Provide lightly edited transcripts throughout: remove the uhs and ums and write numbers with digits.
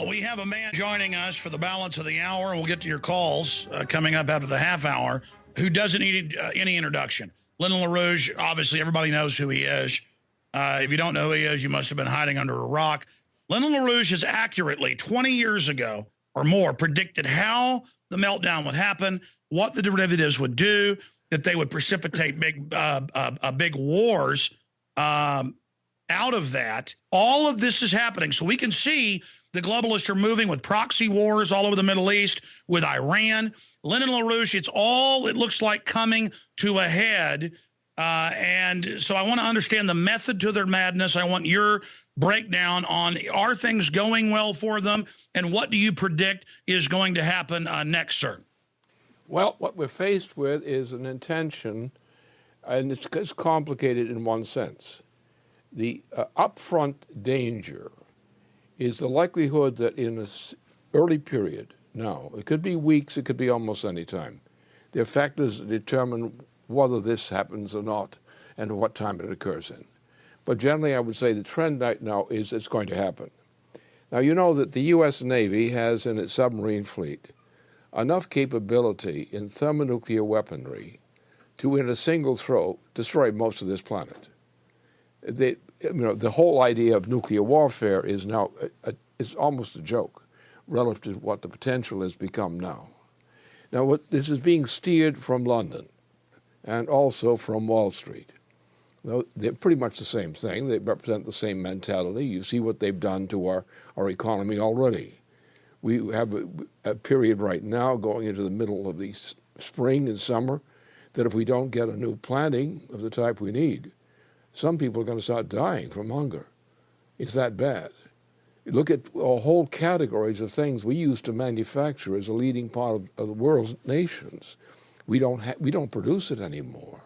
Well, we have a man joining us for the balance of the hour, and we'll get to your calls coming up after the half hour, who doesn't need any introduction. Lyndon LaRouche, obviously everybody knows who he is. If you don't know who he is, you must have been hiding under a rock. Lyndon LaRouche has accurately, 20 years ago or more, predicted how the meltdown would happen, what the derivatives would do, that they would precipitate big wars out of that. All of this is happening. So we can see the globalists are moving with proxy wars all over the Middle East, with Iran. Lyndon LaRouche, it looks like coming to a head. And so I want to understand the method to their madness. I want your breakdown on, are things going well for them? And what do you predict is going to happen next, sir? Well, what we're faced with is an intention, and it's complicated in one sense. The upfront danger is the likelihood that in an early period, now, it could be weeks, it could be almost any time, there are factors that determine whether this happens or not and what time it occurs in. But generally, I would say the trend right now is it's going to happen. Now, you know that the U.S. Navy has in its submarine fleet enough capability in thermonuclear weaponry to, in a single throw, destroy most of this planet. The whole idea of nuclear warfare is now is almost a joke relative to what the potential has become now. Now, this is being steered from London and also from Wall Street. They're pretty much the same thing. They represent the same mentality. You see what they've done to our economy already. We have a period right now going into the middle of the spring and summer that if we don't get a new planting of the type we need, some people are going to start dying from hunger. It's that bad. You look at whole categories of things we used to manufacture as a leading part of the world's nations. We don't produce it anymore.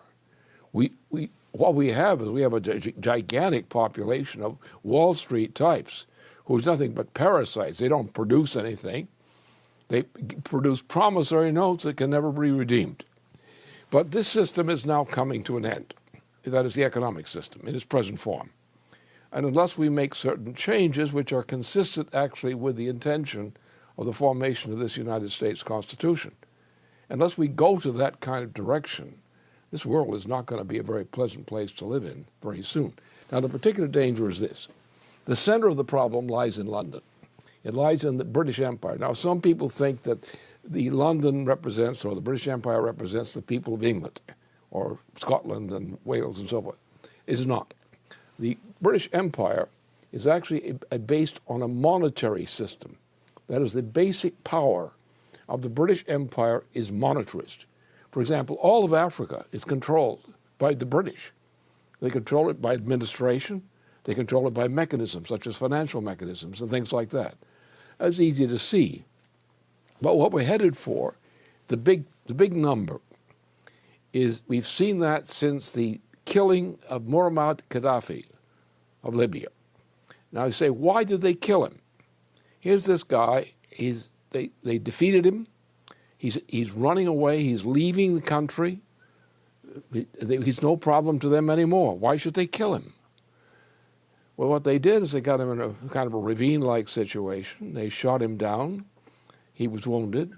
What we have is a gigantic population of Wall Street types who's nothing but parasites. They don't produce anything. They produce promissory notes that can never be redeemed. But this system is now coming to an end. That is the economic system in its present form. And unless we make certain changes which are consistent actually with the intention of the formation of this United States Constitution, unless we go to that kind of direction, this world is not going to be a very pleasant place to live in very soon. Now, the particular danger is this. The center of the problem lies in London. It lies in the British Empire. Now, some people think that the London represents, or the British Empire represents, the people of England, or Scotland and Wales and so forth. It is not. The British Empire is actually based on a monetary system. That is, the basic power of the British Empire is monetarist. For example, all of Africa is controlled by the British. They control it by administration. They control it by mechanisms, such as financial mechanisms and things like that. That's easy to see. But what we're headed for, the big number, is we've seen that since the killing of Muammar Gaddafi of Libya. Now you say, why did they kill him? Here's this guy. They defeated him. He's running away. He's leaving the country. He's no problem to them anymore. Why should they kill him? Well, what they did is they got him in a kind of a ravine-like situation. They shot him down. He was wounded.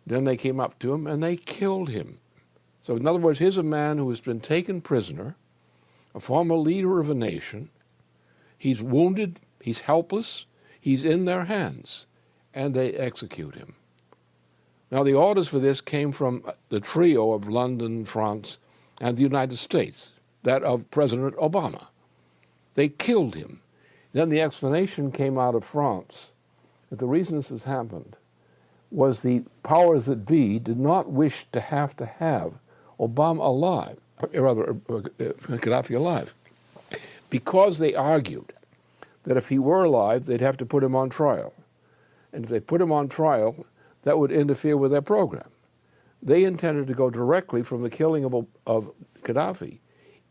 Then they came up to him and they killed him. So in other words, here's a man who has been taken prisoner, a former leader of a nation. He's wounded. He's helpless. He's in their hands. And they execute him. Now, the orders for this came from the trio of London, France, and the United States, that of President Obama. They killed him. Then the explanation came out of France that the reason this has happened was the powers that be did not wish to have Obama alive, or rather Gaddafi alive, because they argued that if he were alive, they'd have to put him on trial. And if they put him on trial, that would interfere with their program. They intended to go directly from the killing of Gaddafi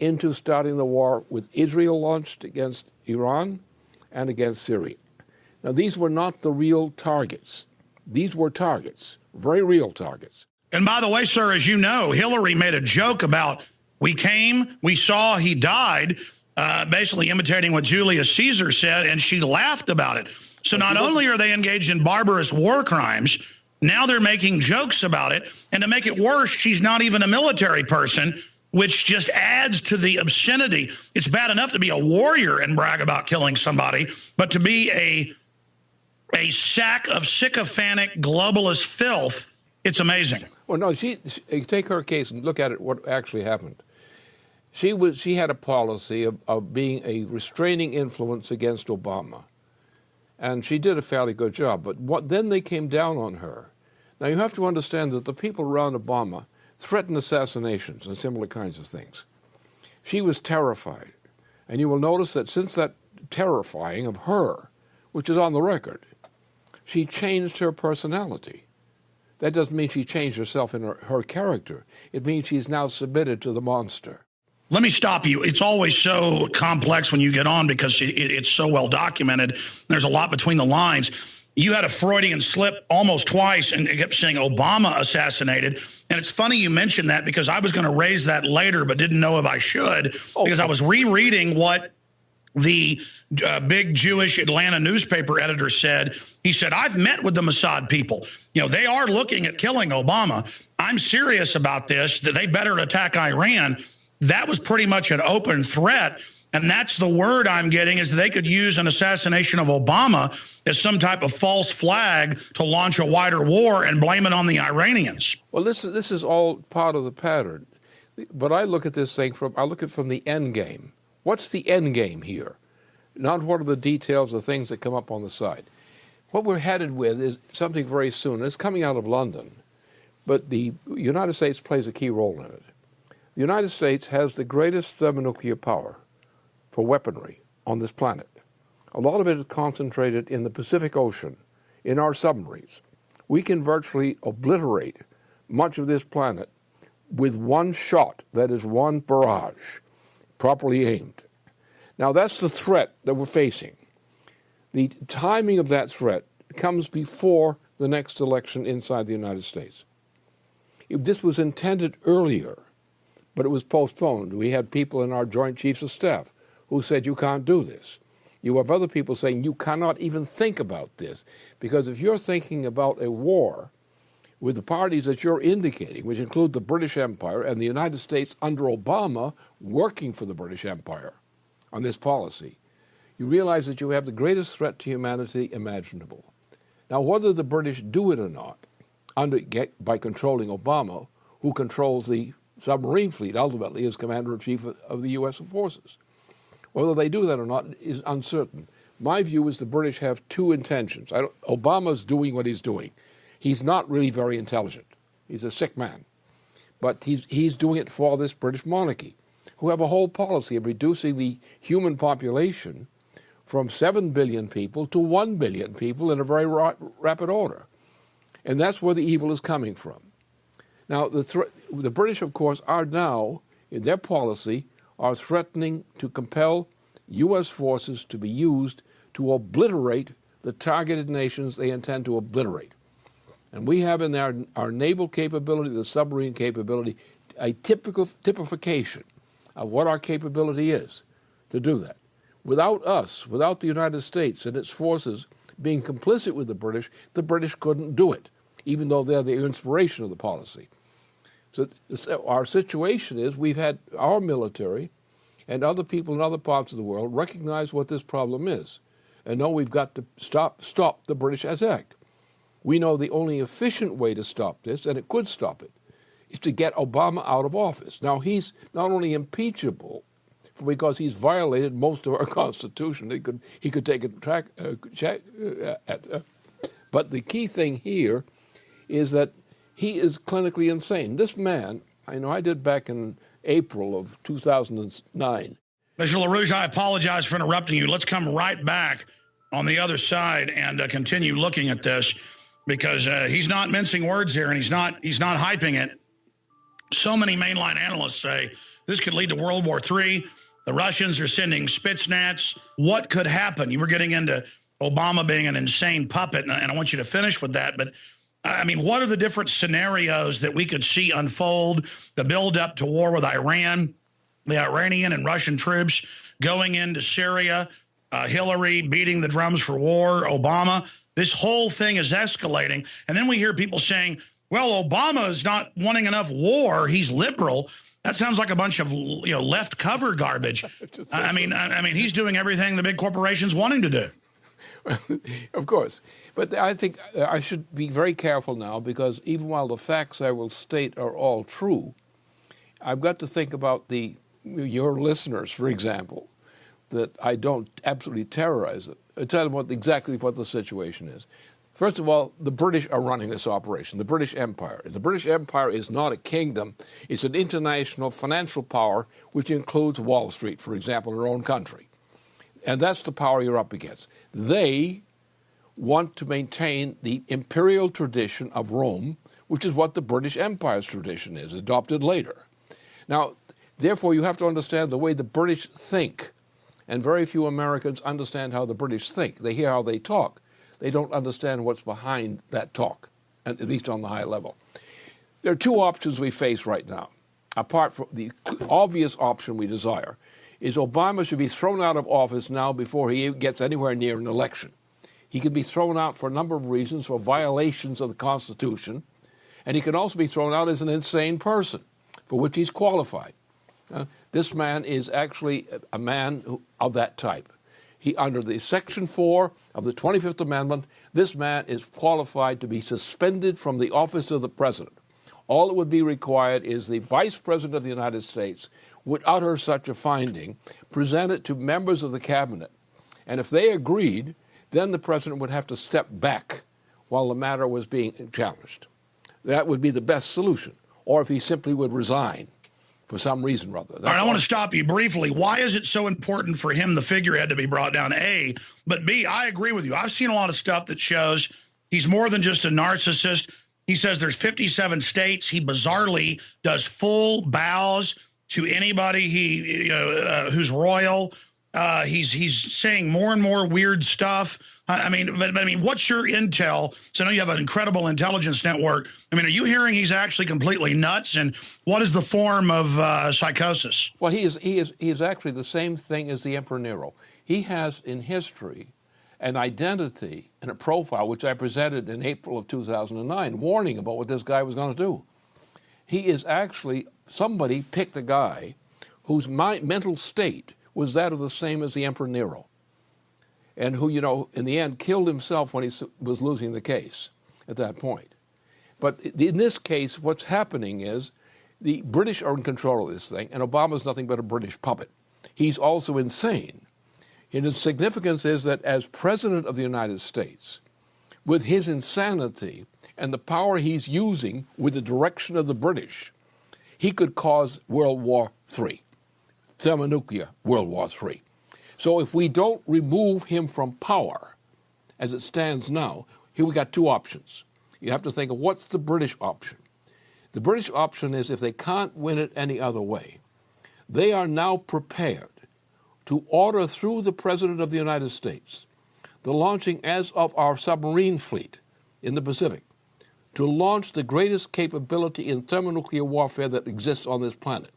into starting the war with Israel launched against Iran and against Syria. Now, these were not the real targets. These were targets, very real targets. And by the way, sir, as you know, Hillary made a joke about, we came, we saw, he died, basically imitating what Julius Caesar said, and she laughed about it. So not only are they engaged in barbarous war crimes, now they're making jokes about it. And to make it worse, she's not even a military person, which just adds to the obscenity. It's bad enough to be a warrior and brag about killing somebody, but to be a sack of sycophantic globalist filth, it's amazing. Well, no, she take her case and look at it, what actually happened. She had a policy of being a restraining influence against Obama. And she did a fairly good job. But then they came down on her. Now, you have to understand that the people around Obama threatened assassinations and similar kinds of things. She was terrified. And you will notice that since that terrifying of her, which is on the record, she changed her personality. That doesn't mean she changed herself in her character. It means she's now submitted to the monster. Let me stop you. It's always so complex when you get on because it's so well documented. There's a lot between the lines. You had a Freudian slip almost twice and kept saying Obama assassinated. And it's funny you mentioned that because I was going to raise that later but didn't know if I should because I was rereading what the big Jewish Atlanta newspaper editor said. He said, I've met with the Mossad people. You know, they are looking at killing Obama. I'm serious about this, that they better attack Iran. That was pretty much an open threat. And that's the word I'm getting is they could use an assassination of Obama as some type of false flag to launch a wider war and blame it on the Iranians. Well, this is all part of the pattern. But I look at this thing from the end game. What's the end game here? Not what are the details of things that come up on the side. What we're headed with is something very soon. It's coming out of London, but the United States plays a key role in it. The United States has the greatest thermonuclear power for weaponry on this planet. A lot of it is concentrated in the Pacific Ocean, in our submarines. We can virtually obliterate much of this planet with one shot, that is one barrage, properly aimed. Now that's the threat that we're facing. The timing of that threat comes before the next election inside the United States. If this was intended earlier, but it was postponed. We had people in our Joint Chiefs of Staff who said, you can't do this. You have other people saying, you cannot even think about this. Because if you're thinking about a war with the parties that you're indicating, which include the British Empire and the United States under Obama working for the British Empire on this policy, you realize that you have the greatest threat to humanity imaginable. Now, whether the British do it or not, by controlling Obama, who controls the submarine fleet, ultimately as Commander-in-Chief of the U.S. forces. Whether they do that or not is uncertain. My view is the British have two intentions. Obama's doing what he's doing. He's not really very intelligent. He's a sick man. But he's doing it for this British monarchy, who have a whole policy of reducing the human population from 7 billion people to 1 billion people in a very rapid order. And that's where the evil is coming from. Now, the British, of course, are now, in their policy, are threatening to compel U.S. forces to be used to obliterate the targeted nations they intend to obliterate. And we have in our naval capability, the submarine capability, a typification of what our capability is to do that. Without us, without the United States and its forces being complicit with the British couldn't do it, even though they're the inspiration of the policy. So our situation is we've had our military and other people in other parts of the world recognize what this problem is and know we've got to stop the British attack. We know the only efficient way to stop this, and it could stop it, is to get Obama out of office. Now, he's not only impeachable because he's violated most of our Constitution. He could take a check but the key thing here is that he is clinically insane. This man, I did back in April of 2009. Mr. LaRouche, I apologize for interrupting you. Let's come right back on the other side and continue looking at this because he's not mincing words here and he's not hyping it. So many mainline analysts say this could lead to World War III. The Russians are sending Spetsnaz. What could happen? You were getting into Obama being an insane puppet, and I want you to finish with that, but I mean, what are the different scenarios that we could see unfold, the build-up to war with Iran, the Iranian and Russian troops going into Syria, Hillary beating the drums for war, Obama. This whole thing is escalating. And then we hear people saying, well, Obama is not wanting enough war. He's liberal. That sounds like a bunch of left cover garbage. I mean, he's doing everything the big corporations want him to do. Of course. But I think I should be very careful now, because even while the facts I will state are all true, I've got to think about your listeners, for example, that I don't absolutely terrorize them. I tell them exactly what the situation is. First of all, the British are running this operation, the British Empire. The British Empire is not a kingdom. It's an international financial power, which includes Wall Street, for example, in our own country. And that's the power you're up against. They want to maintain the imperial tradition of Rome, which is what the British Empire's tradition is, adopted later. Now, therefore, you have to understand the way the British think. And very few Americans understand how the British think. They hear how they talk. They don't understand what's behind that talk, at least on the high level. There are two options we face right now. Apart from the obvious option we desire, is Obama should be thrown out of office now before he gets anywhere near an election. He can be thrown out for a number of reasons, for violations of the Constitution, and he can also be thrown out as an insane person, for which he's qualified. This man is actually a man of that type. Under the Section 4 of the 25th Amendment, this man is qualified to be suspended from the office of the president. All that would be required is the Vice President of the United States would utter such a finding, present it to members of the cabinet, and if they agreed, then the president would have to step back while the matter was being challenged. That would be the best solution, or if he simply would resign for some reason or other. All right, I want to stop you briefly. Why is it so important for him, the figurehead, to be brought down, A? But B, I agree with you. I've seen a lot of stuff that shows he's more than just a narcissist. He says there's 57 states. He bizarrely does full bows to anybody who's royal. He's saying more and more weird stuff. I mean, what's your intel? So I know you have an incredible intelligence network. I mean, are you hearing he's actually completely nuts? And what is the form of psychosis? Well, he is actually the same thing as the Emperor Nero. He has in history an identity and a profile, which I presented in April of 2009, warning about what this guy was going to do. He is actually, somebody picked a guy whose mental state was that of the same as the Emperor Nero, and who, in the end killed himself when he was losing the case at that point. But in this case, what's happening is the British are in control of this thing, and Obama's nothing but a British puppet. He's also insane. And his significance is that as President of the United States, with his insanity and the power he's using with the direction of the British, he could cause World War III, thermonuclear World War III. So if we don't remove him from power, as it stands now, here we got two options. You have to think of what's the British option. The British option is if they can't win it any other way, they are now prepared to order through the President of the United States the launching as of our submarine fleet in the Pacific, to launch the greatest capability in thermonuclear warfare that exists on this planet.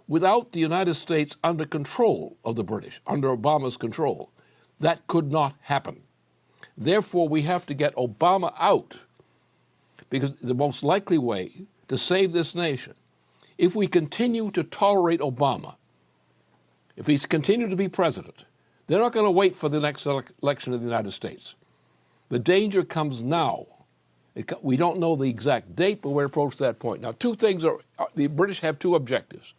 Without the United States under control of the British, under Obama's control, that could not happen. Therefore, we have to get Obama out, because the most likely way to save this nation, if we continue to tolerate Obama, if he's continued to be president, they're not going to wait for the next election of the United States. The danger comes now. We don't know the exact date, but we're approaching that point. Now, two things the British have two objectives.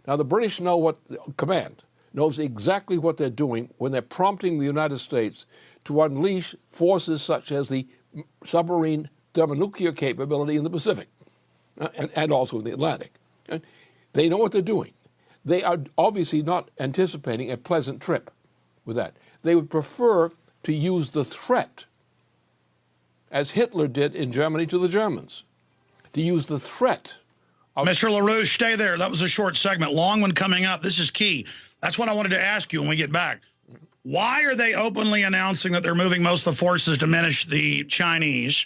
Now, the British know what the command knows exactly what they're doing when they're prompting the United States to unleash forces such as the submarine thermonuclear capability in the Pacific and also in the Atlantic. They know what they're doing. They are obviously not anticipating a pleasant trip with that. They would prefer to use the threat, as Hitler did in Germany to the Germans, to use the threat. Mr. LaRouche, stay there. That was a short segment. Long one coming up. This is key. That's what I wanted to ask you when we get back. Why are they openly announcing that they're moving most of the forces to diminish the Chinese?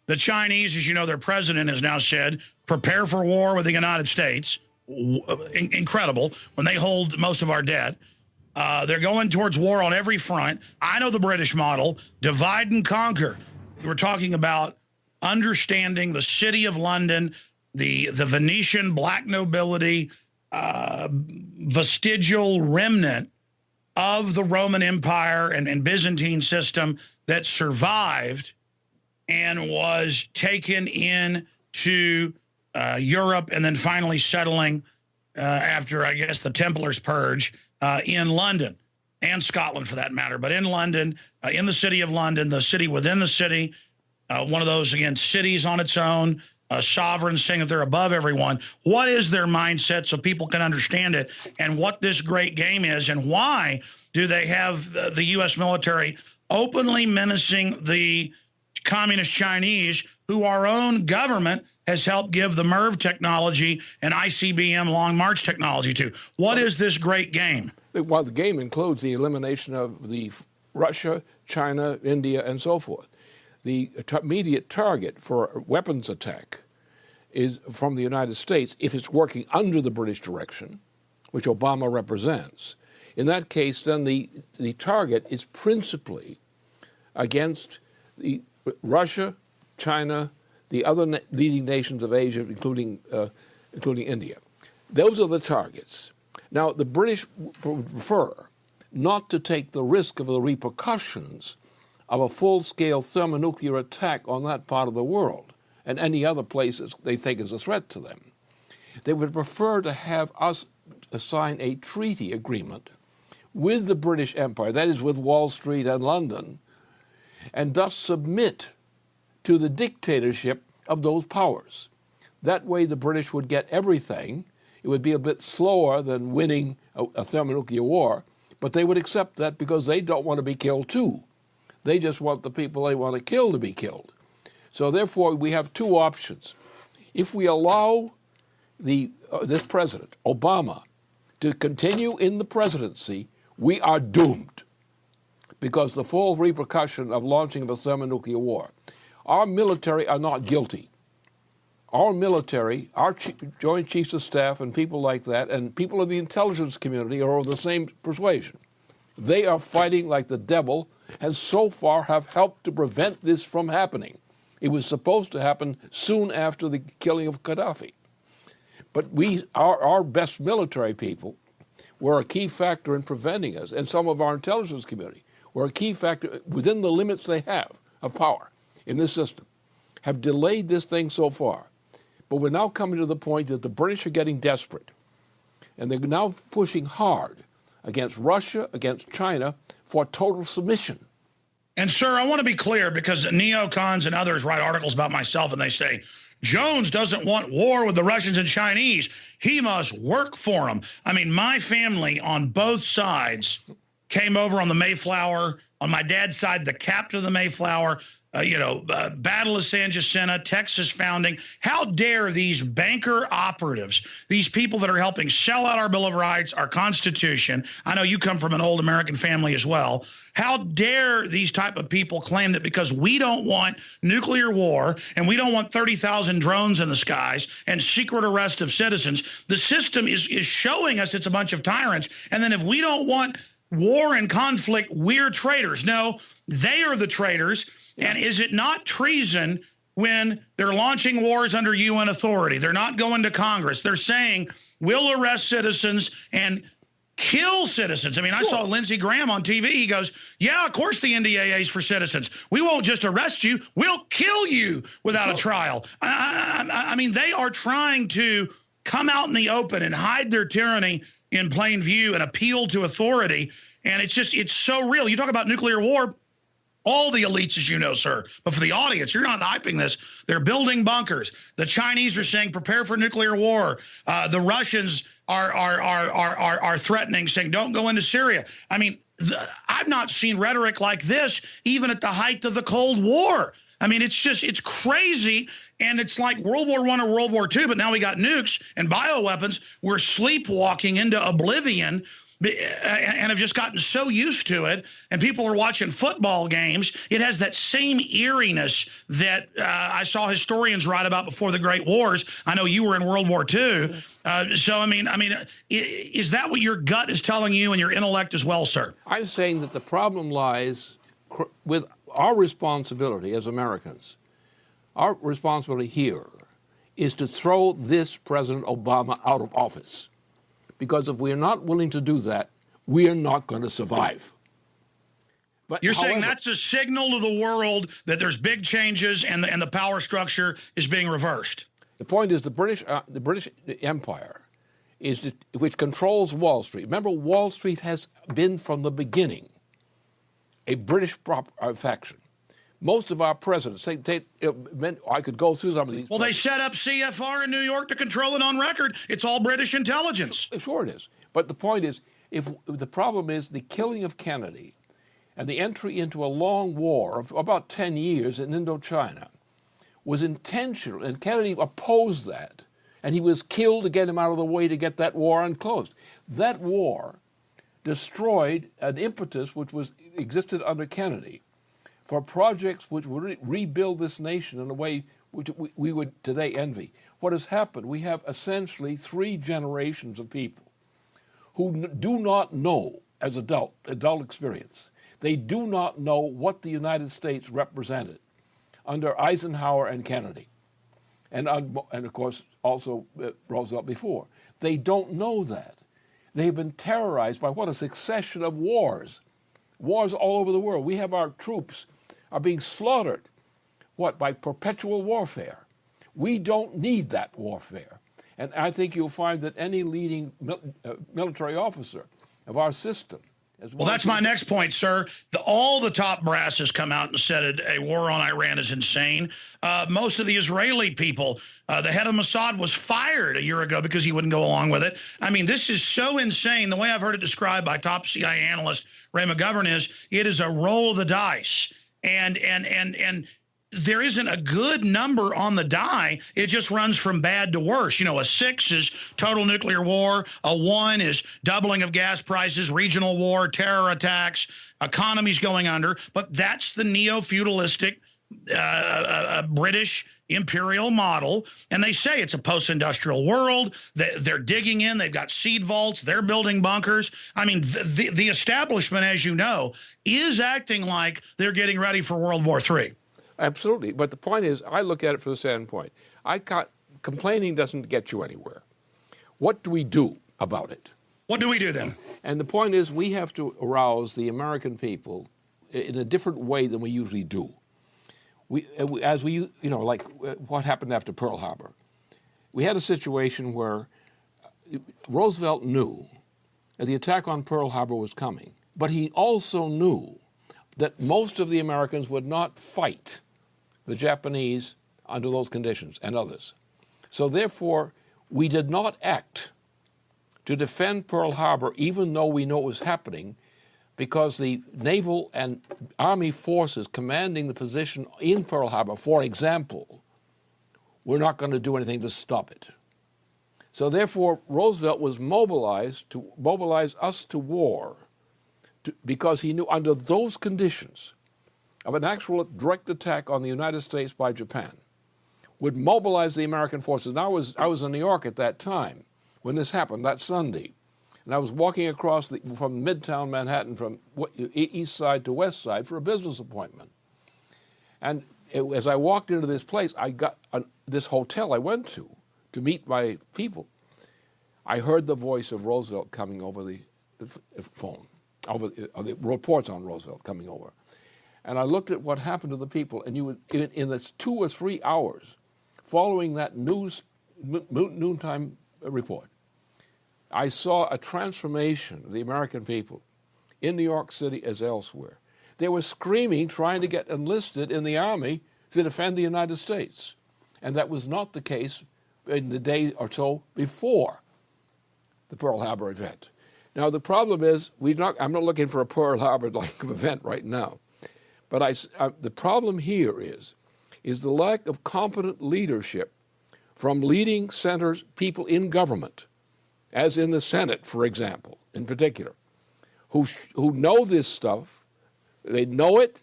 The Chinese, as you know, their president has now said, prepare for war with the United States. Incredible, when they hold most of our debt. They're going towards war on every front. I know the British model, divide and conquer. We're talking about understanding the city of London, the Venetian black nobility, vestigial remnant of the Roman Empire and Byzantine system that survived and was taken into Europe and then finally settling after, I guess, the Templars purge in London and Scotland for that matter. But in London, in the city of London, the city within the city, one of those, again, cities on its own, sovereigns saying that they're above everyone. What is their mindset so people can understand it and what this great game is, and why do they have the U.S. military openly menacing the communist Chinese, who our own government has helped give the MIRV technology and ICBM long march technology to? What is this great game? Well, the game includes the elimination of the Russia, China, India, and so forth. The immediate target for weapons attack is from the United States if it's working under the British direction, which Obama represents. In that case, then the target is principally against Russia, China, the other leading nations of Asia, including India. Those are the targets. Now, the British would prefer not to take the risk of the repercussions of a full-scale thermonuclear attack on that part of the world and any other places they think is a threat to them. They would prefer to have us sign a treaty agreement with the British Empire, that is with Wall Street and London, and thus submit to the dictatorship of those powers. That way the British would get everything. It would be a bit slower than winning a thermonuclear war, but they would accept that because they don't want to be killed too. They just want the people they want to kill to be killed. So therefore, we have two options. If we allow this president, Obama, to continue in the presidency, we are doomed because the full repercussion of launching of a thermonuclear war. Our military are not guilty. Our military, our Joint Chiefs of Staff and people like that, and people of the intelligence community are of the same persuasion. They are fighting like the devil, and so far have helped to prevent this from happening. It was supposed to happen soon after the killing of Gaddafi. But our best military people were a key factor in preventing us, and some of our intelligence community were a key factor within the limits they have of power in this system, have delayed this thing so far. But we're now coming to the point that the British are getting desperate, and they're now pushing hard against Russia, against China, for total submission. And, sir, I want to be clear because neocons and others write articles about myself and they say, Jones doesn't want war with the Russians and Chinese. He must work for them. I mean, my family on both sides came over on the Mayflower. On my dad's side, the captain of the Mayflower, Battle of San Jacinto, Texas founding. How dare these banker operatives, these people that are helping sell out our Bill of Rights, our Constitution. I know you come from an old American family as well. How dare these type of people claim that because we don't want nuclear war and we don't want 30,000 drones in the skies and secret arrest of citizens, the system is showing us it's a bunch of tyrants. And then if we don't want war and conflict, we're traitors. No, they are the traitors. And is it not treason when they're launching wars under UN authority? They're not going to Congress. They're saying we'll arrest citizens and kill citizens. I mean, I saw Lindsey Graham on TV. He goes, yeah, of course the NDAA is for citizens. We won't just arrest you. We'll kill you without a trial. I mean, they are trying to come out in the open and hide their tyranny in plain view and appeal to authority. And it's so real. You talk about nuclear war. All the elites, as you know, sir. But for the audience, you're not hyping this. They're building bunkers. The Chinese are saying, prepare for nuclear war. The Russians are threatening, saying, don't go into Syria. I mean, I've not seen rhetoric like this, even at the height of the Cold War. I mean, it's crazy. And it's like World War I or World War II, but now we got nukes and bioweapons. We're sleepwalking into oblivion. and have just gotten so used to it, and people are watching football games. It has that same eeriness that I saw historians write about before the Great Wars. I know you were in World War II. So, I mean, is that what your gut is telling you and your intellect as well, sir? I'm saying that the problem lies with our responsibility as Americans. Our responsibility here is to throw this President Obama out of office. Because if we are not willing to do that, we are not going to survive. But you're saying that's a signal to the world that there's big changes and the power structure is being reversed. The point is the British Empire which controls Wall Street. Remember, Wall Street has been from the beginning a British faction. Most of our presidents, I could go through some of these. Well, they set up CFR in New York to control it on record. It's all British intelligence. Sure it is. But the point is, if the problem is the killing of Kennedy and the entry into a long war of about 10 years in Indochina was intentional, and Kennedy opposed that, and he was killed to get him out of the way to get that war unclosed. That war destroyed an impetus which existed under Kennedy for projects which would rebuild this nation in a way which we would today envy. What has happened, we have essentially 3 generations of people who do not know, as adult experience, they do not know what the United States represented under Eisenhower and Kennedy, and of course also Roosevelt before. They don't know that. They've been terrorized by what a succession of wars all over the world. We have our troops are being slaughtered, by perpetual warfare. We don't need that warfare. And I think you'll find that any leading military officer of our system, well, that's my next point, sir. All the top brass has come out and said a war on Iran is insane. Most of the Israeli people, the head of Mossad was fired a year ago because he wouldn't go along with it. I mean, this is so insane. The way I've heard it described by top CIA analyst Ray McGovern is it is a roll of the dice. And there isn't a good number on the die. It just runs from bad to worse. A 6 is total nuclear war. A 1 is doubling of gas prices, regional war, terror attacks, economies going under. But that's the neo-feudalistic British imperial model. And they say it's a post-industrial world. They're digging in. They've got seed vaults. They're building bunkers. I mean, the establishment, as you know, is acting like they're getting ready for World War III. Absolutely. But the point is, I look at it from the standpoint. Complaining doesn't get you anywhere. What do we do about it? What do we do then? And the point is, we have to arouse the American people in a different way than we usually do. Like what happened after Pearl Harbor. We had a situation where Roosevelt knew that the attack on Pearl Harbor was coming, but he also knew that most of the Americans would not fight the Japanese under those conditions and others. So therefore, we did not act to defend Pearl Harbor, even though we know it was happening, because the naval and army forces commanding the position in Pearl Harbor, for example, were not going to do anything to stop it. So therefore, Roosevelt was mobilized to mobilize us to war because he knew under those conditions of an actual direct attack on the United States by Japan would mobilize the American forces. And I was in New York at that time when this happened, that Sunday. And I was walking across from Midtown Manhattan, from east side to west side for a business appointment. And as I walked into this place, I got this hotel I went to meet my people. I heard the voice of Roosevelt coming over the phone, over the reports on Roosevelt coming over. And I looked at what happened to the people, and in the 2 or 3 hours following that noontime report, I saw a transformation of the American people in New York City as elsewhere. They were screaming, trying to get enlisted in the army to defend the United States. And that was not the case in the day or so before the Pearl Harbor event. Now, the problem is, I'm not looking for a Pearl Harbor-like event right now. But the problem here is the lack of competent leadership from leading centers, people in government, as in the Senate, for example, in particular, who know this stuff. They know it,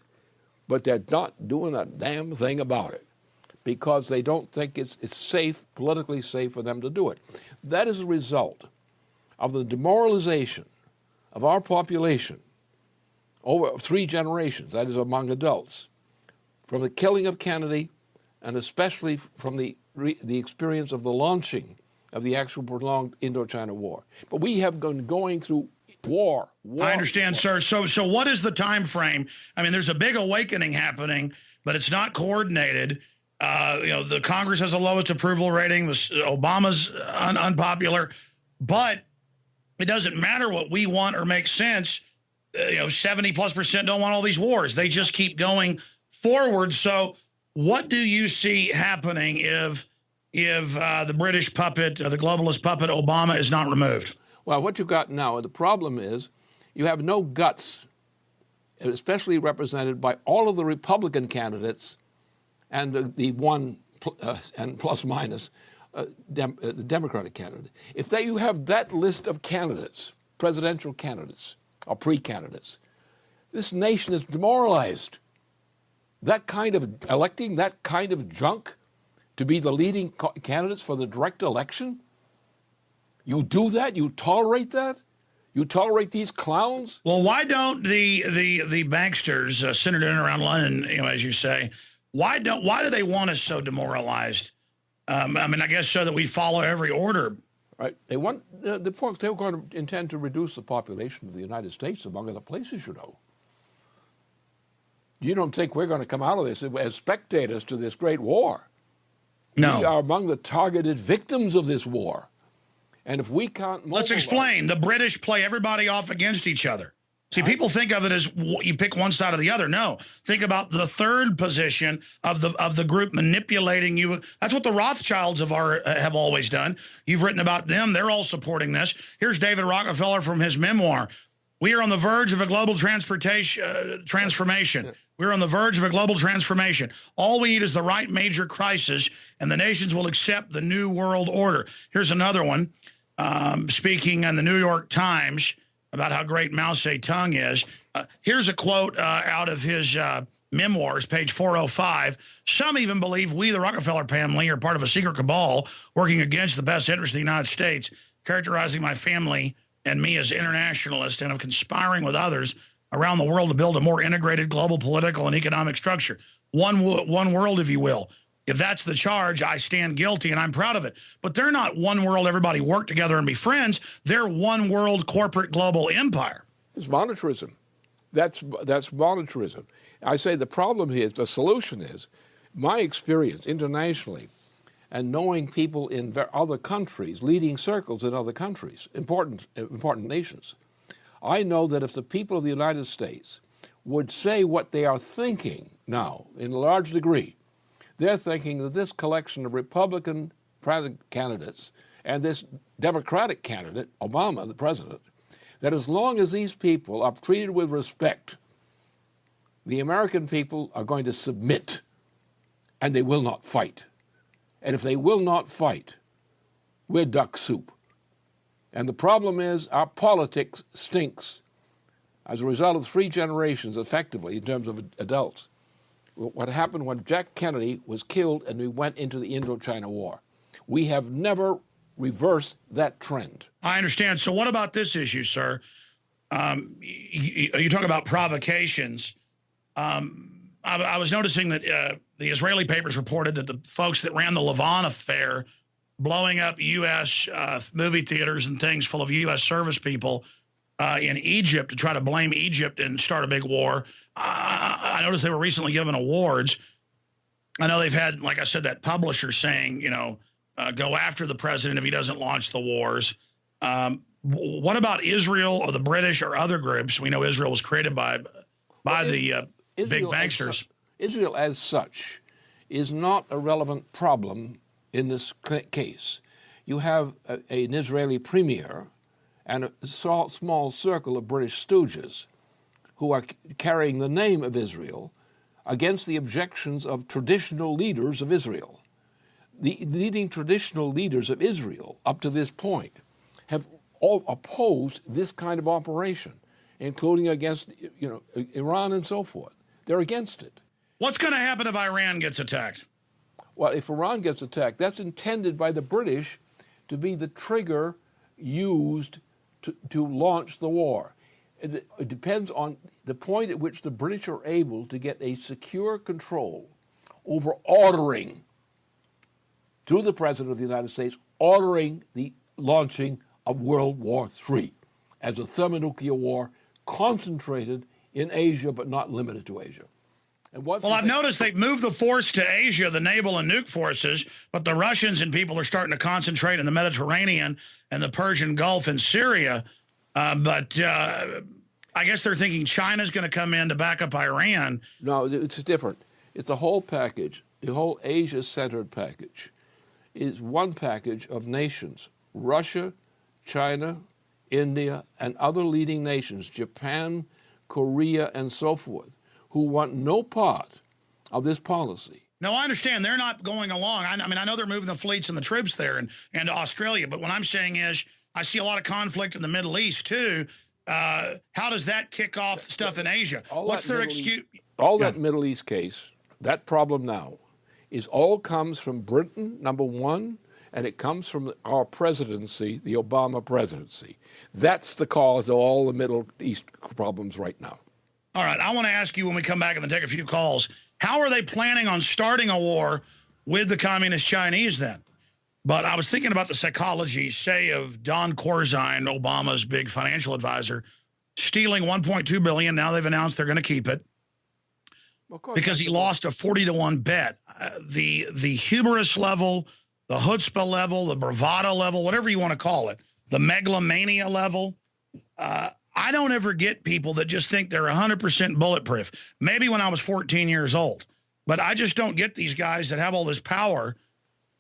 but they're not doing a damn thing about it because they don't think it's safe, politically safe for them to do it. That is a result of the demoralization of our population over 3 generations, that is among adults, from the killing of Kennedy and especially from the experience of the launching of the actual prolonged Indochina War. But we have been going through war. I understand, sir. So what is the time frame? I mean, there's a big awakening happening, but it's not coordinated. The Congress has the lowest approval rating. Obama's unpopular, but it doesn't matter what we want or makes sense. 70+% don't want all these wars. They just keep going forward. So what do you see happening if the British puppet, the globalist puppet Obama is not removed? Well, what you've got now, the problem is you have no guts, especially represented by all of the Republican candidates and the one and plus minus the Democratic candidate. If you have that list of candidates, presidential candidates or pre-candidates, this nation is demoralized. That kind of electing that kind of junk to be the leading candidates for the direct election? You do that? You tolerate that? You tolerate these clowns? Well, why don't the banksters centered in and around London, as you say, why do they want us so demoralized? I guess so that we follow every order. Right. They want the folks. They're going to intend to reduce the population of the United States, among other places. You don't think we're going to come out of this as spectators to this great war? No. We are among the targeted victims of this war. And if we can't... Let's explain. The British play everybody off against each other. See, people think of it as you pick one side or the other. No. Think about the third position of the group manipulating you. That's what the Rothschilds have always done. You've written about them. They're all supporting this. Here's David Rockefeller from his memoir. We are on the verge of a global transformation. We're on the verge of a global transformation. All we need is the right major crisis, and the nations will accept the new world order. Here's another one, speaking in the New York Times about how great Mao Zedong is. Here's a quote out of his memoirs, page 405. Some even believe we, the Rockefeller family, are part of a secret cabal working against the best interest of the United States, characterizing my family and me as internationalists and of conspiring with others around the world to build a more integrated global political and economic structure. One world, if you will. If that's the charge, I stand guilty, and I'm proud of it. But they're not one world, everybody work together and be friends. They're one world corporate global empire. It's monetarism. That's monetarism. I say the problem here, the solution is, my experience internationally and knowing people in other countries, leading circles in other countries, important nations, I know that if the people of the United States would say what they are thinking now, in a large degree, they're thinking that this collection of Republican candidates and this Democratic candidate, Obama, the president, that as long as these people are treated with respect, the American people are going to submit, and they will not fight. And if they will not fight, we're duck soup. And the problem is our politics stinks as a result of 3 generations, effectively, in terms of adults. What happened when Jack Kennedy was killed and we went into the Indochina War. We have never reversed that trend. I understand. So what about this issue, sir? You talk about provocations. I was noticing that the Israeli papers reported that the folks that ran the Lavon affair, blowing up U.S. Movie theaters and things full of U.S. service people in Egypt to try to blame Egypt and start a big war. I noticed they were recently given awards. I know they've had, like I said, that publisher saying, go after the president if he doesn't launch the wars. What about Israel or the British or other groups? We know Israel was created by the big banksters. Israel as such is not a relevant problem in this case. You have an Israeli premier and a small circle of British stooges who are carrying the name of Israel against the objections of traditional leaders of Israel. The leading traditional leaders of Israel up to this point have all oppose this kind of operation, including against Iran and so forth. They're against it. What's going to happen if Iran gets attacked? Well, if Iran gets attacked, that's intended by the British to be the trigger used to launch the war. It depends on the point at which the British are able to get a secure control over ordering, through the President of the United States, ordering the launching of World War III as a thermonuclear war concentrated in Asia but not limited to Asia. Well, I've noticed they've moved the force to Asia, the naval and nuke forces, but the Russians and people are starting to concentrate in the Mediterranean and the Persian Gulf and Syria. But I guess they're thinking China's going to come in to back up Iran. No, it's different. It's a whole package. The whole Asia-centered package is one package of nations: Russia, China, India, and other leading nations, Japan, Korea, and so forth, who want no part of this policy. No, I understand. They're not going along. I mean, I know they're moving the fleets and the troops there and to Australia, but what I'm saying is I see a lot of conflict in the Middle East, too. How does that kick off stuff in Asia? What's their excuse? That Middle East case, that problem now, all comes from Britain, number one, and it comes from our presidency, the Obama presidency. That's the cause of all the Middle East problems right now. All right, I want to ask you when we come back and then take a few calls, how are they planning on starting a war with the communist Chinese then? But I was thinking about the psychology, say, of Don Corzine, Obama's big financial advisor, stealing $1.2 billion. Now they've announced they're going to keep it because he lost a 40-to-1 bet. The hubris level, the chutzpah level, the bravado level, whatever you want to call it, the megalomania level, I don't ever get people that just think they're 100% bulletproof. Maybe when I was 14 years old, but I just don't get these guys that have all this power.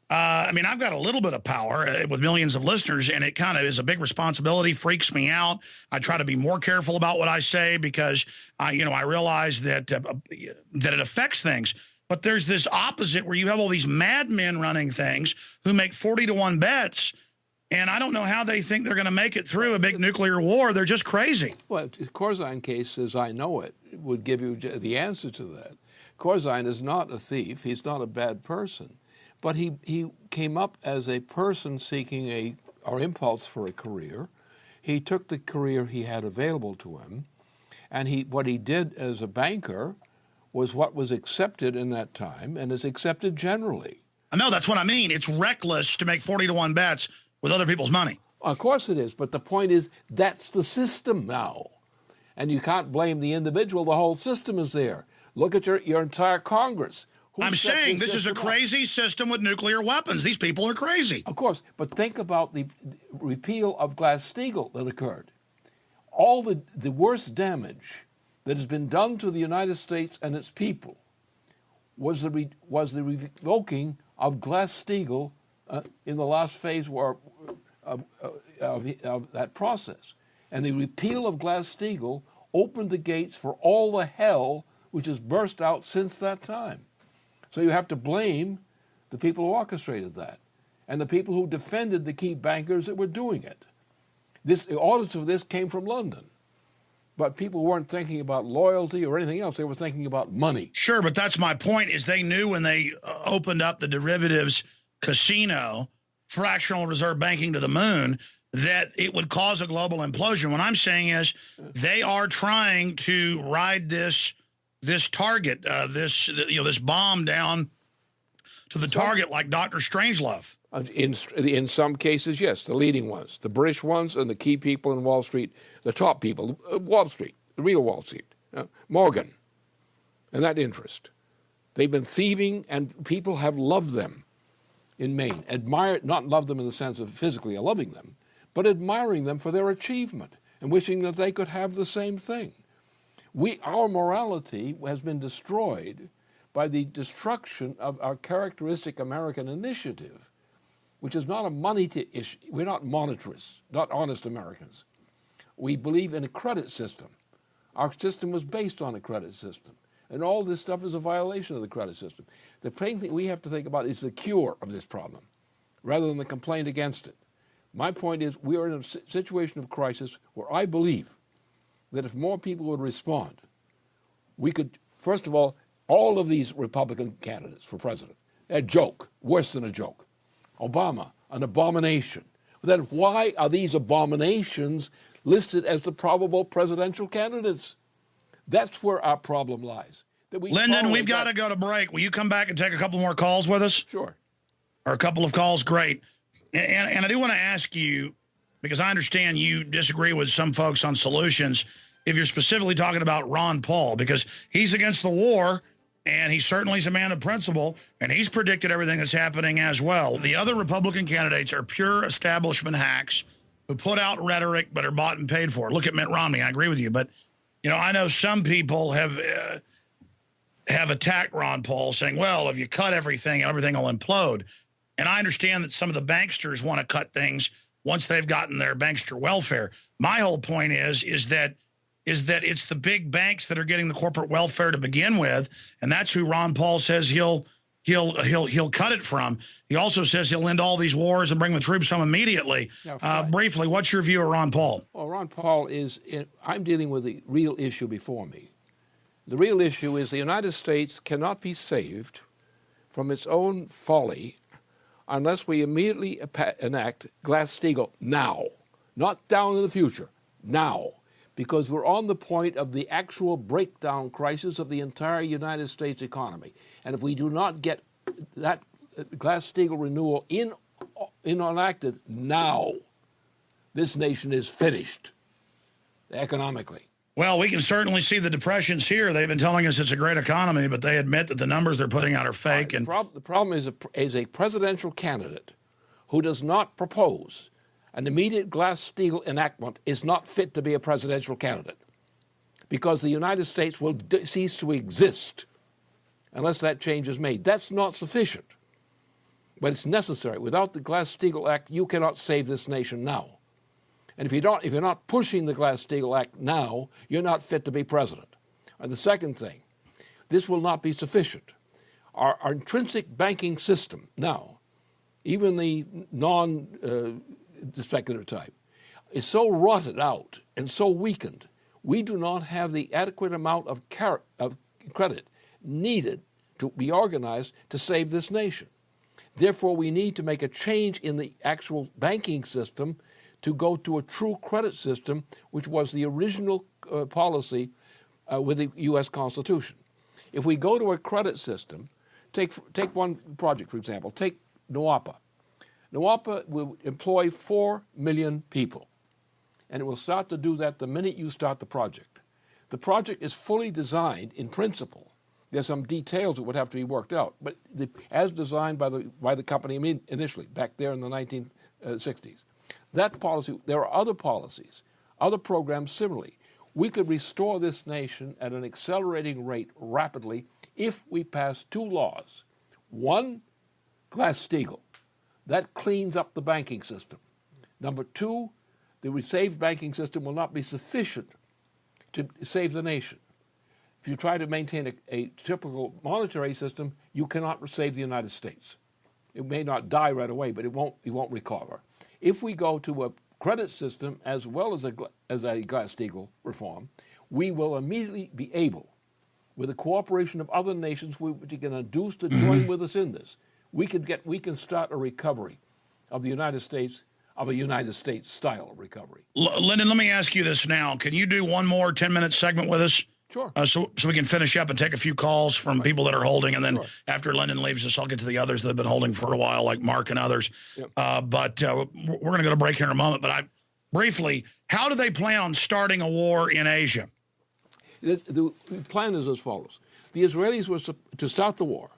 I mean, I've got a little bit of power with millions of listeners, and it kind of is a big responsibility, freaks me out. I try to be more careful about what I say because I realize that it affects things. But there's this opposite where you have all these madmen running things who make 40-to-1 bets. And I don't know how they think they're going to make it through a big nuclear war. They're just crazy. Well, the Corzine case, as I know it, would give you the answer to that. Corzine is not a thief. He's not a bad person. But he came up as a person seeking or impulse for a career. He took the career he had available to him. And what he did as a banker was what was accepted in that time and is accepted generally. I know, that's what I mean. It's reckless to make 40-to-1 bets with other people's money. Of course it is, but the point is that's the system now. And you can't blame the individual. The whole system is there. Look at your entire Congress. I'm saying this is a crazy system with nuclear weapons. These people are crazy. Of course, but think about the repeal of Glass-Steagall that occurred. All the worst damage that has been done to the United States and its people was the revoking of Glass-Steagall in the last phase of that process. And the repeal of Glass-Steagall opened the gates for all the hell which has burst out since that time. So you have to blame the people who orchestrated that and the people who defended the key bankers that were doing it. The audits of this came from London. But people weren't thinking about loyalty or anything else. They were thinking about money. Sure, but that's my point, is they knew when they opened up the derivatives casino, fractional reserve banking to the moon, that it would cause a global implosion. What I'm saying is they are trying to ride this target, this bomb down to the target like Dr. Strangelove. In some cases, yes, the leading ones, the British ones and the key people in Wall Street, the top people, Wall Street, the real Wall Street, Morgan, and that interest. They've been thieving, and people have loved them in Maine. Not loved them in the sense of physically loving them, but admiring them for their achievement and wishing that they could have the same thing. Our morality has been destroyed by the destruction of our characteristic American initiative, which is not a money issue. We're not monetarists, not honest Americans. We believe in a credit system. Our system was based on a credit system. And all this stuff is a violation of the credit system. The main thing we have to think about is the cure of this problem, rather than the complaint against it. My point is we are in a situation of crisis where I believe that if more people would respond, we could, first of all of these Republican candidates for president, a joke, worse than a joke. Obama, an abomination. Then why are these abominations listed as the probable presidential candidates? That's where our problem lies. Lyndon, we've got to go to break. Will you come back and take a couple more calls with us? Sure. Or a couple of calls? Great. And I do want to ask you, because I understand you disagree with some folks on solutions, if you're specifically talking about Ron Paul, because he's against the war, and he certainly is a man of principle, and he's predicted everything that's happening as well. The other Republican candidates are pure establishment hacks who put out rhetoric but are bought and paid for. Look at Mitt Romney. I agree with you. But, you know, I know some people have attacked Ron Paul saying, well, if you cut everything will implode. And I understand that some of the banksters want to cut things once they've gotten their bankster welfare. My whole point is that it's the big banks that are getting the corporate welfare to begin with, and that's who Ron Paul says he'll cut it from. He also says he'll end all these wars and bring the troops home immediately. Briefly, what's your view of Ron Paul? Well, Ron Paul I'm dealing with the real issue before me. The real issue is the United States cannot be saved from its own folly unless we immediately enact Glass-Steagall now, not down in the future, now, because we're on the point of the actual breakdown crisis of the entire United States economy. And if we do not get that Glass-Steagall renewal enacted now, this nation is finished economically. Well, we can certainly see the depressions here. They've been telling us it's a great economy, but they admit that the numbers they're putting out are fake. The problem is a presidential candidate who does not propose an immediate Glass-Steagall enactment is not fit to be a presidential candidate, because the United States will cease to exist unless that change is made. That's not sufficient, but it's necessary. Without the Glass-Steagall Act, you cannot save this nation now. And if you're not pushing the Glass-Steagall Act now, you're not fit to be president. And the second thing, this will not be sufficient. Our intrinsic banking system now, even the non-speculative type, is so rotted out and so weakened, we do not have the adequate amount of credit needed to be organized to save this nation. Therefore, we need to make a change in the actual banking system to go to a true credit system, which was the original policy with the U.S. Constitution. If we go to a credit system, take one project, for example, take NWAPA. NWAPA will employ 4 million people, and it will start to do that the minute you start the project. The project is fully designed in principle. There's some details that would have to be worked out, but as designed by the company initially, back there in the 1960s. That policy, there are other policies, other programs similarly. We could restore this nation at an accelerating rate rapidly if we pass 2 laws. One, Glass-Steagall. That cleans up the banking system. Number 2, the saved banking system will not be sufficient to save the nation. If you try to maintain a typical monetary system, you cannot save the United States. It may not die right away, but it won't recover. If we go to a credit system as well as a Glass-Steagall reform, we will immediately be able, with the cooperation of other nations, we can induce to join with us in this. We can start a recovery of the United States, of a United States style of recovery. Lyndon, let me ask you this now. Can you do one more 10-minute segment with us? Sure. So we can finish up and take a few calls from people that are holding, and then after Lyndon leaves us, I'll get to the others that have been holding for a while, like Mark and others. Yep. But we're going to go to break here in a moment. But briefly, how do they plan on starting a war in Asia? The plan is as follows. The Israelis were to start the war.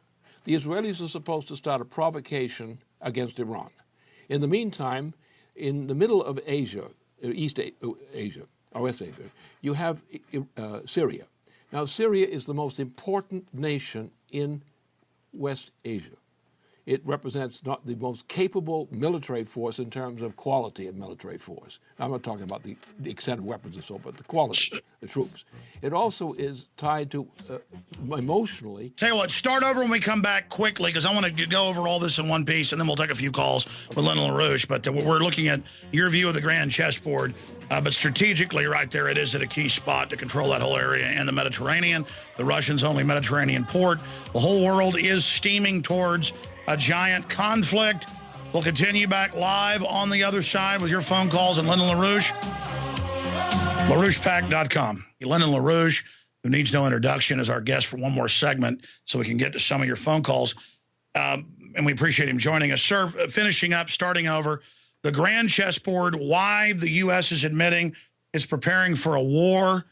The Israelis are supposed to start a provocation against Iran. In the meantime, in the middle of Asia, East Asia, or West Asia, you have Syria. Now, Syria is the most important nation in West Asia. it represents not the most capable military force in terms of quality of military force. I'm not talking about the extent of weapons and so, but the quality, the troops. It also is tied to emotionally. Tell you what, start over when we come back quickly, because I want to go over all this in one piece, and then we'll take a few calls with Lyndon LaRouche. But we're looking at your view of the grand chessboard. But strategically, right there, it is at a key spot to control that whole area and the Mediterranean, the Russians' only Mediterranean port. The whole world is steaming towards a giant conflict. We'll continue back live on the other side with your phone calls and Lyndon LaRouche. LaRouchePack.com. Lyndon LaRouche, who needs no introduction, is our guest for one more segment so we can get to some of your phone calls. And we appreciate him joining us. Sir, finishing up, starting over, the grand chessboard, why the U.S. is admitting it's preparing for a war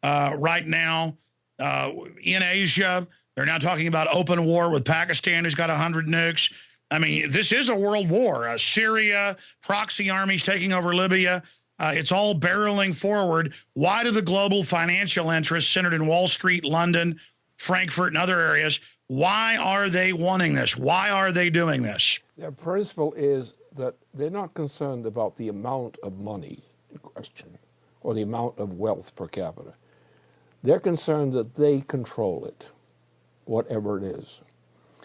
right now in Asia. They're now talking about open war with Pakistan, who's got 100 nukes. I mean, this is a world war. Syria, proxy armies taking over Libya. It's all barreling forward. Why do the global financial interests centered in Wall Street, London, Frankfurt, and other areas, why are they wanting this? Why are they doing this? Their principle is that they're not concerned about the amount of money in question or the amount of wealth per capita. They're concerned that they control it, whatever it is,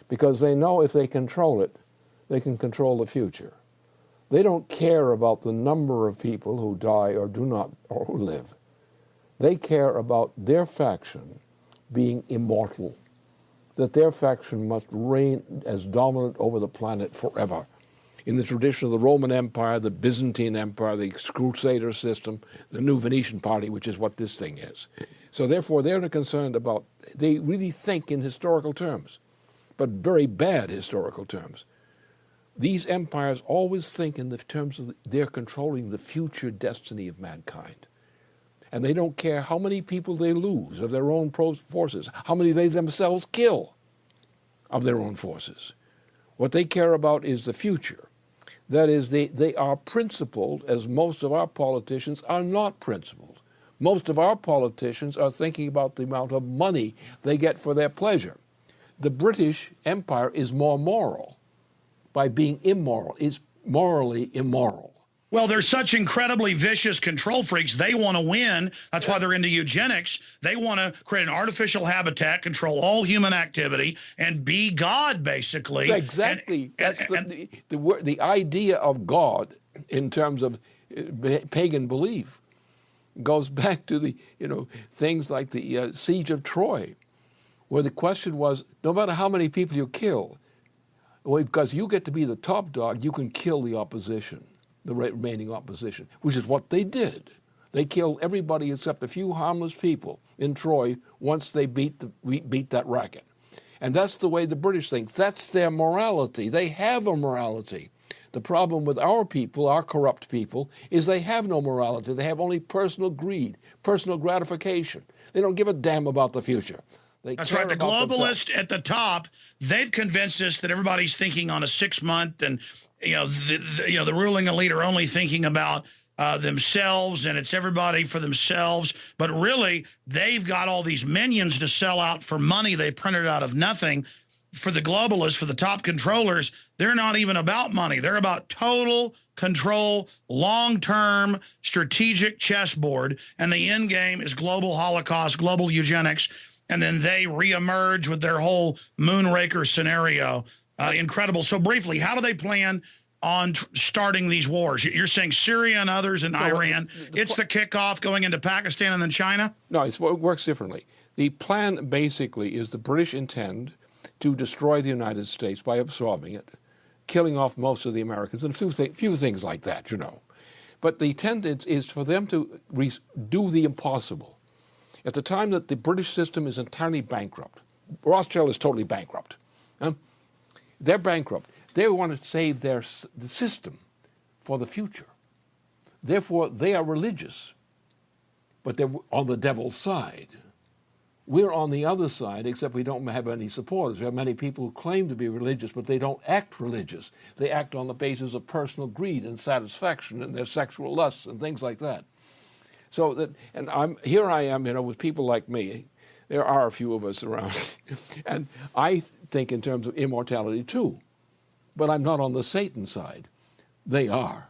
because they know if they control it, they can control the future. They don't care about the number of people who die or do not, or who live. They care about their faction being immortal, that their faction must reign as dominant over the planet forever. In the tradition of the Roman Empire, the Byzantine Empire, the Crusader system, the new Venetian party, which is what this thing is. So therefore, they're not concerned about, they really think in historical terms, but very bad historical terms. These empires always think in the terms of they're controlling the future destiny of mankind. And they don't care how many people they lose of their own forces, how many they themselves kill of their own forces. What they care about is the future. That is, they are principled, as most of our politicians are not principled. Most of our politicians are thinking about the amount of money they get for their pleasure. The British Empire is more moral by being immoral, is morally immoral. Well, they're such incredibly vicious control freaks. They want to win. That's why they're into eugenics. They want to create an artificial habitat, control all human activity, and be God, basically. Exactly. That's the idea of God in terms of pagan belief goes back to the things like the siege of Troy, where the question was, no matter how many people you kill, well, because you get to be the top dog, you can kill the opposition, the remaining opposition, which is what they did. They killed everybody except a few harmless people in Troy once they beat that racket. And that's the way the British think. That's their morality. They have a morality. The problem with our people, our corrupt people, is they have no morality. They have only personal greed, personal gratification. They don't give a damn about the future. That's right. The globalists at the top, they've convinced us that everybody's thinking on a 6-month, and the ruling elite are only thinking about themselves, and it's everybody for themselves. But really, they've got all these minions to sell out for money they printed out of nothing. For the globalists, for the top controllers, they're not even about money. They're about total control, long-term strategic chessboard, and the end game is global holocaust, global eugenics, and then they reemerge with their whole Moonraker scenario. Incredible. So briefly, how do they plan on starting these wars? You're saying Syria and others and Iran. It's the kickoff going into Pakistan and then China? No, it works differently. The plan basically is the British intend to destroy the United States by absorbing it, killing off most of the Americans, and a few things like that, But the intent is for them to do the impossible. At the time that the British system is entirely bankrupt, Rothschild is totally bankrupt. They're bankrupt. They want to save the system for the future. Therefore, they are religious, but they're on the devil's side. We're on the other side, except we don't have any supporters. We have many people who claim to be religious, but they don't act religious. They act on the basis of personal greed and satisfaction and their sexual lusts and things like that. So that, and here I am, with people like me. There are a few of us around. And I think in terms of immortality, too. but I'm not on the Satan side. They are.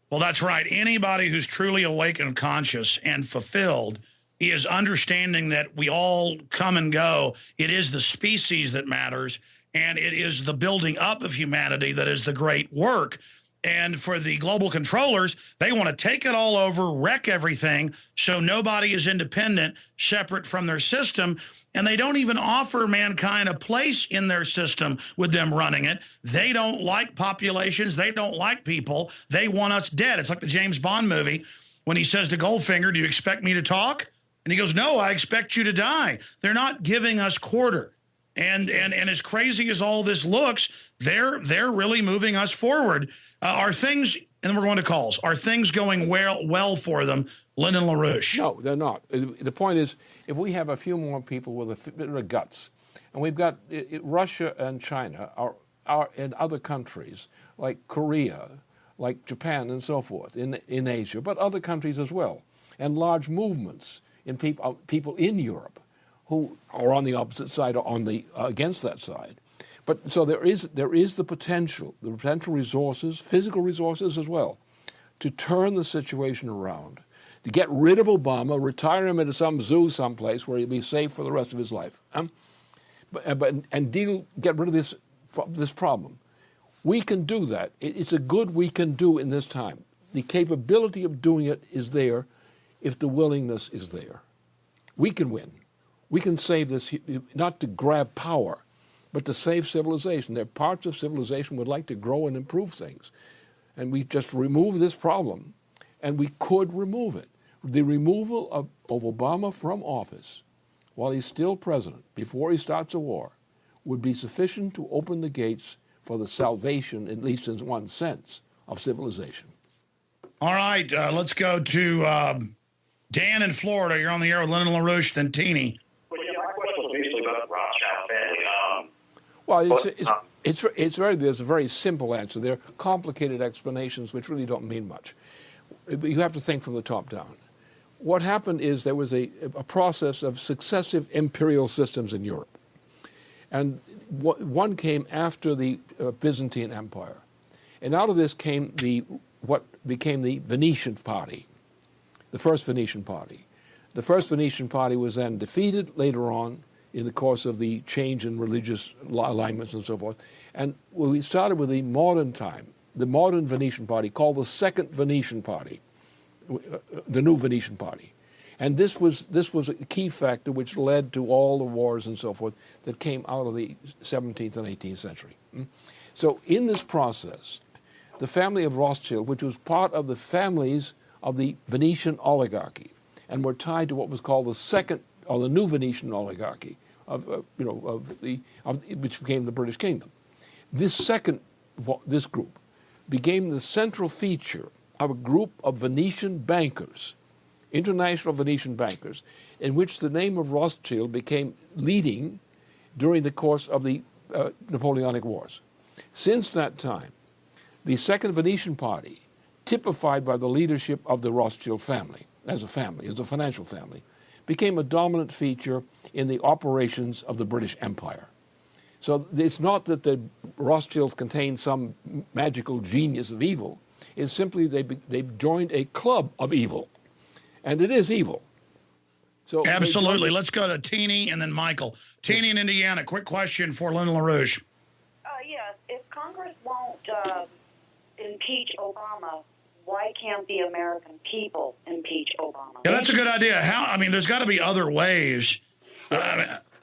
Well, that's right. Anybody who's truly awake and conscious and fulfilled is understanding that we all come and go. It is the species that matters, and it is the building up of humanity that is the great work. And for the global controllers, they want to take it all over, wreck everything, so nobody is independent, separate from their system. And they don't even offer mankind a place in their system with them running it. They don't like populations. They don't like people. They want us dead. It's like the James Bond movie when he says to Goldfinger, "Do you expect me to talk?" And he goes, "No, I expect you to die." They're not giving us quarter. And as crazy as all this looks, they're really moving us forward. Are things, and then we're going to calls, are things going well for them, Lyndon LaRouche? No, they're not. The point is, if we have a few more people with a bit of guts, and we've got Russia and China are in other countries, like Korea, like Japan and so forth, in Asia, but other countries as well, and large movements in people in Europe who are on the opposite side or on the against that side. But so there is the potential resources, physical resources as well, to turn the situation around, to get rid of Obama, retire him into some zoo someplace where he'll be safe for the rest of his life, and get rid of this problem. We can do that. It's a good we can do in this time. The capability of doing it is there if the willingness is there. We can win. We can save this, not to grab power, but to save civilization. There are parts of civilization would like to grow and improve things. And we just remove this problem, and we could remove it. The removal of Obama from office while he's still president, before he starts a war, would be sufficient to open the gates for the salvation, at least in one sense, of civilization. All right, let's go to Dan in Florida. You're on the air with Lyndon LaRouche, then Teeny. Well, yeah, my question was basically about the Rothschild family. Well, there's a very simple answer. There are complicated explanations which really don't mean much. You have to think from the top down. What happened is there was a process of successive imperial systems in Europe. And one came after the Byzantine Empire. And out of this came what became the Venetian Party, the first Venetian Party. The first Venetian Party was then defeated later on in the course of the change in religious alignments and so forth. And we started with the modern time, the modern Venetian Party, called the Second Venetian Party, the new Venetian Party. And this was a key factor which led to all the wars and so forth that came out of the 17th and 18th century. So in this process, the family of Rothschild, which was part of the families of the Venetian oligarchy, and were tied to what was called the second or the new Venetian oligarchy, which became the British Kingdom. This group became the central feature of a group of Venetian bankers, international Venetian bankers, in which the name of Rothschild became leading during the course of the Napoleonic Wars. Since that time, the Second Venetian Party, typified by the leadership of the Rothschild family, as a financial family, became a dominant feature in the operations of the British Empire. So it's not that the Rothschilds contain some magical genius of evil. It's simply they joined a club of evil, and it is evil. So absolutely. Let's go to Teeny and then Michael. Teeny in Indiana. Quick question for Lyndon LaRouche. Yes. If Congress won't impeach Obama, why can't the American people impeach Obama? Yeah, that's a good idea. There's got to be other ways.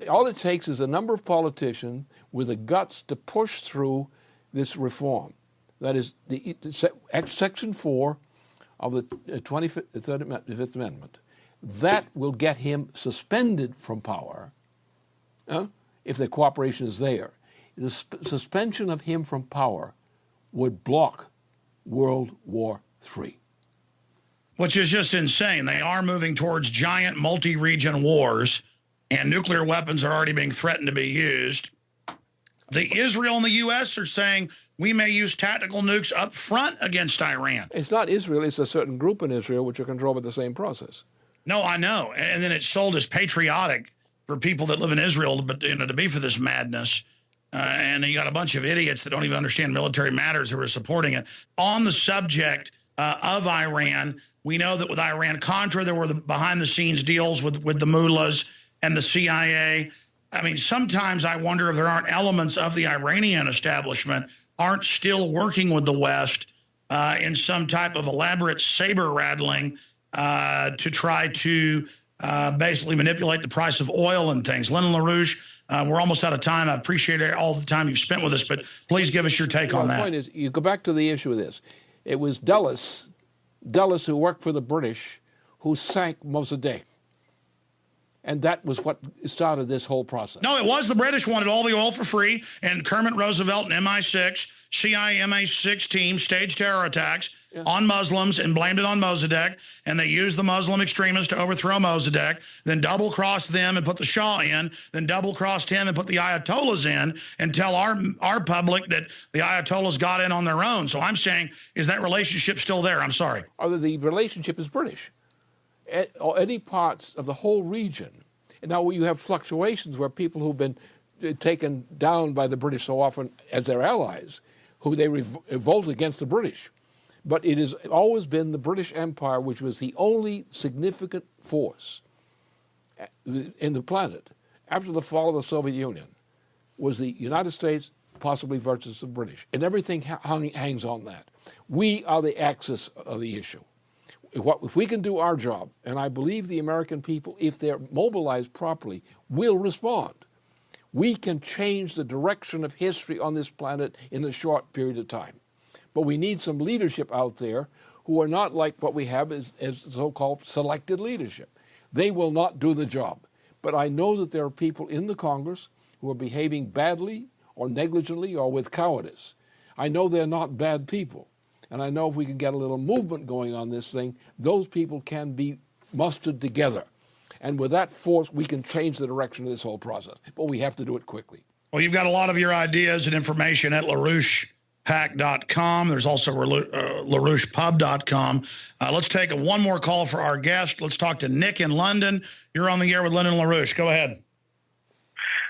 All it takes is a number of politicians with the guts to push through this reform. That is, Section 4 of the 25th Amendment. That will get him suspended from power if the cooperation is there. The suspension of him from power would block World War III. Which is just insane. They are moving towards giant multi-region wars, and nuclear weapons are already being threatened to be used. The Israel and the U.S. are saying we may use tactical nukes up front against Iran. It's not Israel. It's a certain group in Israel which are controlled by the same process. No, I know. And then it's sold as patriotic for people that live in Israel, but to be for this madness. and you got a bunch of idiots that don't even understand military matters who are supporting it. On the subject of Iran, we know that with Iran-Contra, there were the behind-the-scenes deals with the mullahs and the CIA. I mean, sometimes I wonder if there aren't elements of the Iranian establishment aren't still working with the West in some type of elaborate saber-rattling to try to basically manipulate the price of oil and things. Lyndon LaRouche, we're almost out of time. I appreciate all the time you've spent with us, but please give us your take on that. The point is, you go back to the issue of this. It was Dulles, who worked for the British, who sank Mossadegh. And that was what started this whole process. No, it was the British wanted all the oil for free, and Kermit Roosevelt and MI6, CIA MI6 team staged terror attacks on Muslims and blamed it on Mossadegh, and they used the Muslim extremists to overthrow Mossadegh, then double-crossed them and put the Shah in, then double-crossed him and put the Ayatollahs in, and tell our public that the Ayatollahs got in on their own. So I'm saying, is that relationship still there? I'm sorry. The relationship is British. Or any parts of the whole region. And now you have fluctuations where people who've been taken down by the British so often as their allies, who they revolt against the British. But it has always been the British Empire, which was the only significant force in the planet after the fall of the Soviet Union, was the United States, possibly versus the British. And everything hangs on that. We are the axis of the issue. If we can do our job, and I believe the American people, if they're mobilized properly, will respond, we can change the direction of history on this planet in a short period of time. But we need some leadership out there who are not like what we have as so-called selected leadership. They will not do the job. But I know that there are people in the Congress who are behaving badly or negligently or with cowardice. I know they're not bad people. And I know if we can get a little movement going on this thing, those people can be mustered together. And with that force, we can change the direction of this whole process. But we have to do it quickly. Well, you've got a lot of your ideas and information at LaRouchePack.com. There's also LaRouchePub.com. Let's take one more call for our guest. Let's talk to Nick in London. You're on the air with Lyndon LaRouche. Go ahead.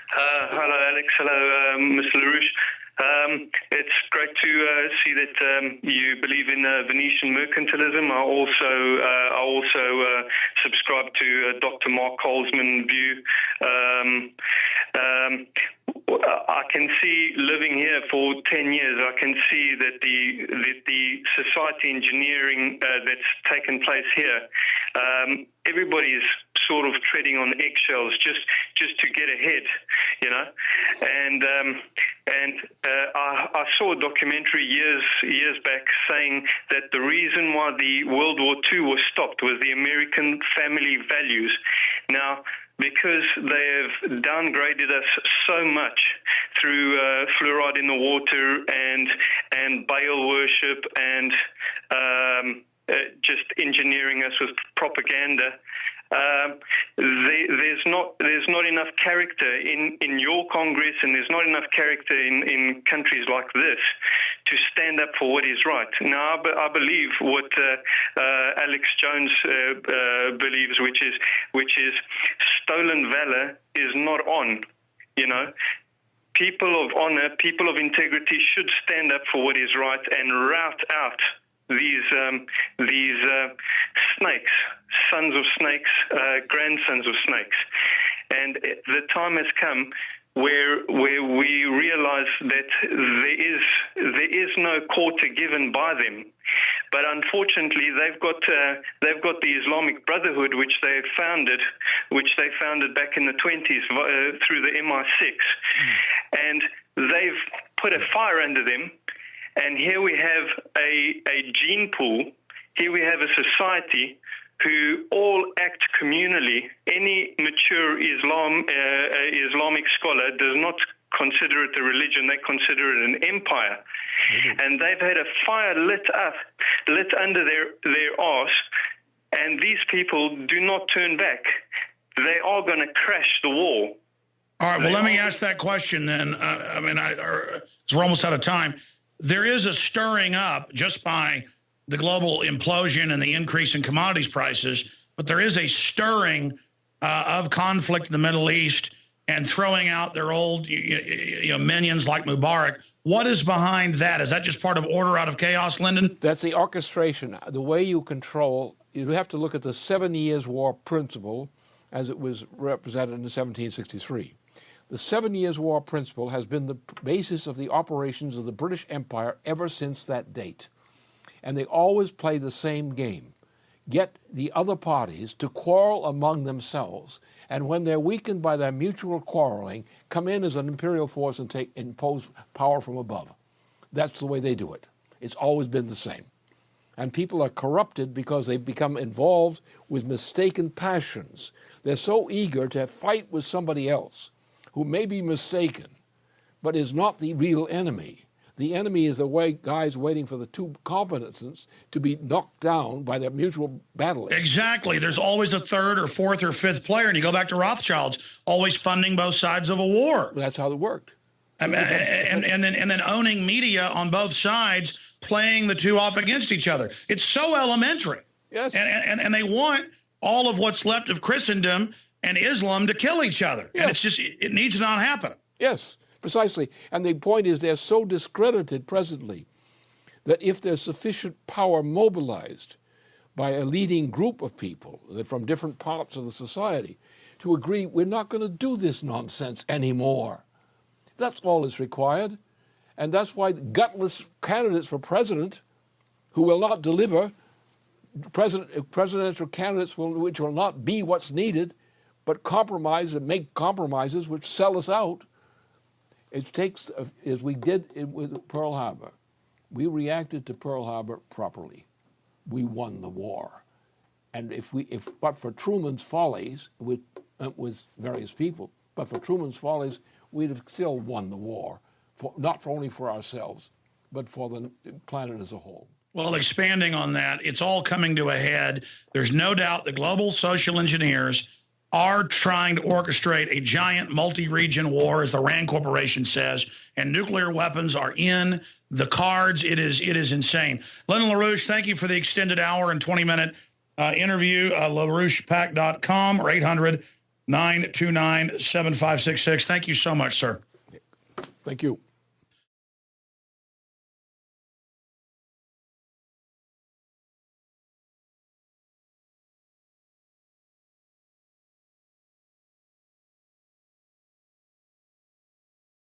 Hello, Alex. Hello, Mr. LaRouche. It's great to see that you believe in Venetian mercantilism. I also subscribe to Dr. Mark Holzman's view. I can see, living here for 10 years, I can see that the society engineering that's taken place here, everybody's sort of treading on eggshells just to get ahead, you know. And I saw a documentary years back saying that the reason why the World War II was stopped was the American family values. Now, because they have downgraded us so much through fluoride in the water and Baal worship and just engineering us with propaganda, there's not enough character in your Congress, and there's not enough character in countries like this to stand up for what is right. Now, I believe what Alex Jones believes, which is stolen valor is not on. You know, people of honor, people of integrity should stand up for what is right and rout out these snakes, sons of snakes, grandsons of snakes. And the time has come where we realize that there is no quarter given by them. But unfortunately, they've got the Islamic Brotherhood, which they founded back in the 20s through the MI6, and they've put a fire under them. And here we have a gene pool. Here we have a society who all act communally. Any mature Islamic scholar does not consider it a religion. They consider it an empire. Mm-hmm. And they've had a fire lit under their arse, and these people do not turn back. They are going to crash the wall. All right, well, let me ask that question then. We're almost out of time. There is a stirring up just by the global implosion and the increase in commodities prices, but there is a stirring of conflict in the Middle East and throwing out their old minions like Mubarak. What is behind that? Is that just part of order out of chaos, Lyndon? That's the orchestration. The way you control, you have to look at the 7 Years' War principle as it was represented in 1763. The 7 Years' War principle has been the basis of the operations of the British Empire ever since that date. And they always play the same game. Get the other parties to quarrel among themselves, and when they're weakened by their mutual quarreling, come in as an imperial force and impose power from above. That's the way they do it. It's always been the same. And people are corrupted because they become involved with mistaken passions. They're so eager to fight with somebody else who may be mistaken, but is not the real enemy. The enemy is the guys waiting for the two combatants to be knocked down by their mutual battling. Exactly. There's always a third or fourth or fifth player, and you go back to Rothschilds, always funding both sides of a war. That's how it worked. And then owning media on both sides, playing the two off against each other. It's so elementary. Yes. And they want all of what's left of Christendom and Islam to kill each other. Yes. And it's just, it needs to not happen. Yes, precisely. And the point is they're so discredited presently that if there's sufficient power mobilized by a leading group of people from different parts of the society to agree we're not going to do this nonsense anymore. That's all that's required. And that's why gutless candidates for president who will not deliver, presidential candidates which will not be what's needed, but compromise and make compromises which sell us out. It takes, as we did with Pearl Harbor, we reacted to Pearl Harbor properly. We won the war. And but for Truman's follies with various people, but for Truman's follies, we'd have still won the war, not only for ourselves, but for the planet as a whole. Well, expanding on that, it's all coming to a head. There's no doubt the global social engineers are trying to orchestrate a giant multi-region war, as the RAND Corporation says, and nuclear weapons are in the cards. It is insane. Lyndon LaRouche, thank you for the extended hour and 20-minute interview. LaRouchePAC.com or 800-929-7566. Thank you so much, sir. Thank you.